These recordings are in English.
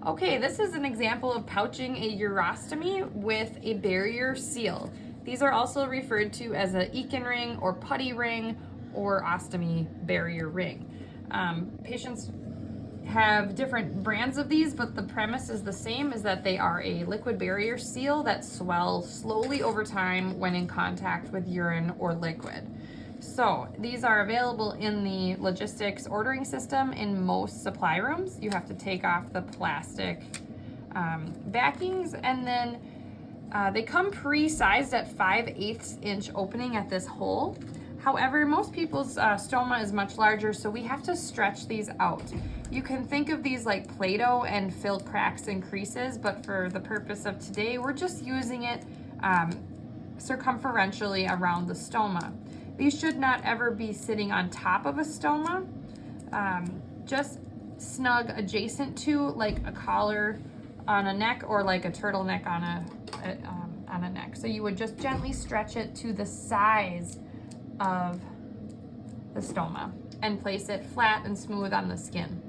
Okay, this is an example of pouching a urostomy with a barrier seal. These are also referred to as a Eakin ring or putty ring or ostomy barrier ring. Patients have different brands of these, but the premise is the same, is that they are a liquid barrier seal that swells slowly over time when in contact with urine or liquid. So these are available in the logistics ordering system in most supply rooms. You have to take off the plastic backings, and then they come pre-sized at 5/8 inch opening at this hole. However, most people's stoma is much larger, so we have to stretch these out. You can think of these like Play-Doh and fill cracks and creases, but for the purpose of today, we're just using it circumferentially around the stoma. These should not ever be sitting on top of a stoma, just snug adjacent to, like a collar on a neck or like a turtleneck on a neck. So you would just gently stretch it to the size of the stoma and place it flat and smooth on the skin.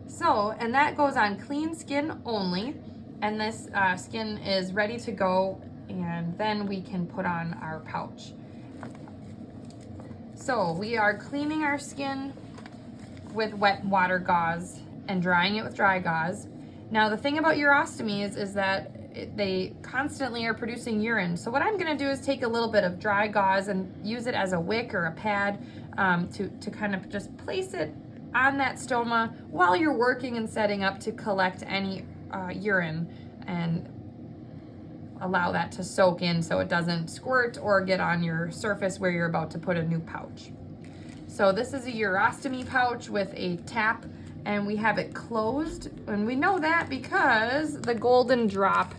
So, and that goes on clean skin only, and this skin is ready to go, and then we can put on our pouch. So we are cleaning our skin with wet water gauze and drying it with dry gauze. Now the thing about urostomies is that they constantly are producing urine. So what I'm gonna do is take a little bit of dry gauze and use it as a wick or a pad to kind of just place it on that stoma while you're working and setting up to collect any urine and allow that to soak in so it doesn't squirt or get on your surface where you're about to put a new pouch. So this is a urostomy pouch with a tap, and we have it closed, and we know that because the golden drop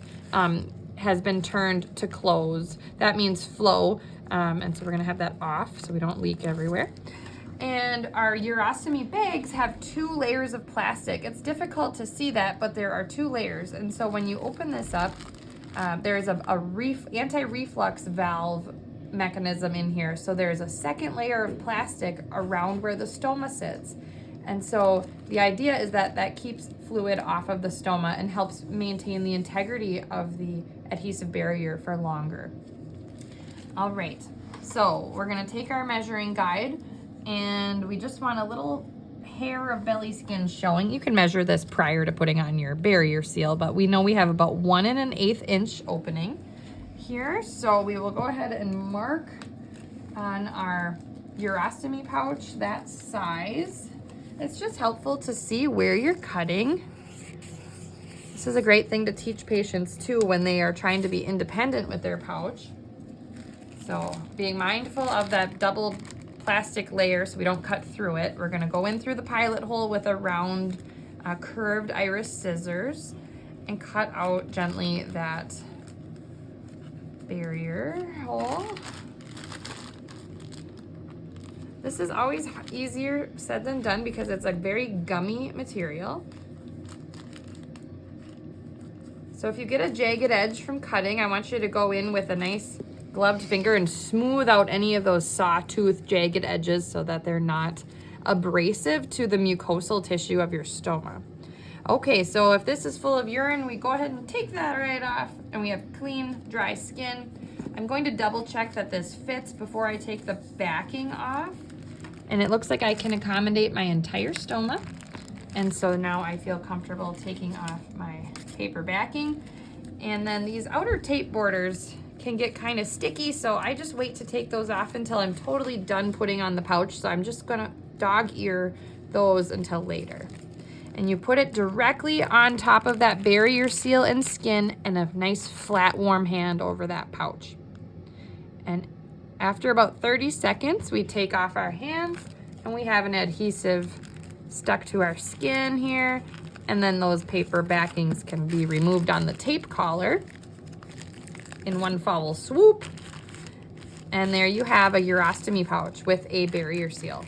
has been turned to close. That means flow, and so we're gonna have that off so we don't leak everywhere. And our urostomy bags have 2 layers of plastic. It's difficult to see that, but there are 2 layers, and so when you open this up, there's a anti-reflux valve mechanism in here. So there's a second layer of plastic around where the stoma sits. And so the idea is that that keeps fluid off of the stoma and helps maintain the integrity of the adhesive barrier for longer. All right, so we're gonna take our measuring guide, and we just want a little hair of belly skin showing. You can measure this prior to putting on your barrier seal, but we know we have about 1 1/8 inch opening here. So we will go ahead and mark on our urostomy pouch that size. It's just helpful to see where you're cutting. This is a great thing to teach patients too when they are trying to be independent with their pouch. So being mindful of that double plastic layer so we don't cut through it. We're gonna go in through the pilot hole with a round curved iris scissors and cut out gently that barrier hole. This is always easier said than done because it's a very gummy material. So if you get a jagged edge from cutting, I want you to go in with a nice gloved finger and smooth out any of those sawtooth jagged edges so that they're not abrasive to the mucosal tissue of your stoma. Okay, so if this is full of urine, we go ahead and take that right off, and we have clean, dry skin. I'm going to double check that this fits before I take the backing off. And it looks like I can accommodate my entire stoma. And so now I feel comfortable taking off my paper backing. And then these outer tape borders can get kind of sticky, so I just wait to take those off until I'm totally done putting on the pouch. So I'm just gonna dog ear those until later. And you put it directly on top of that barrier seal and skin, and a nice flat warm hand over that pouch. And after about 30 seconds, we take off our hands, and we have an adhesive stuck to our skin here, and then those paper backings can be removed on the tape collar in one foul swoop. And there you have a urostomy pouch with a barrier seal.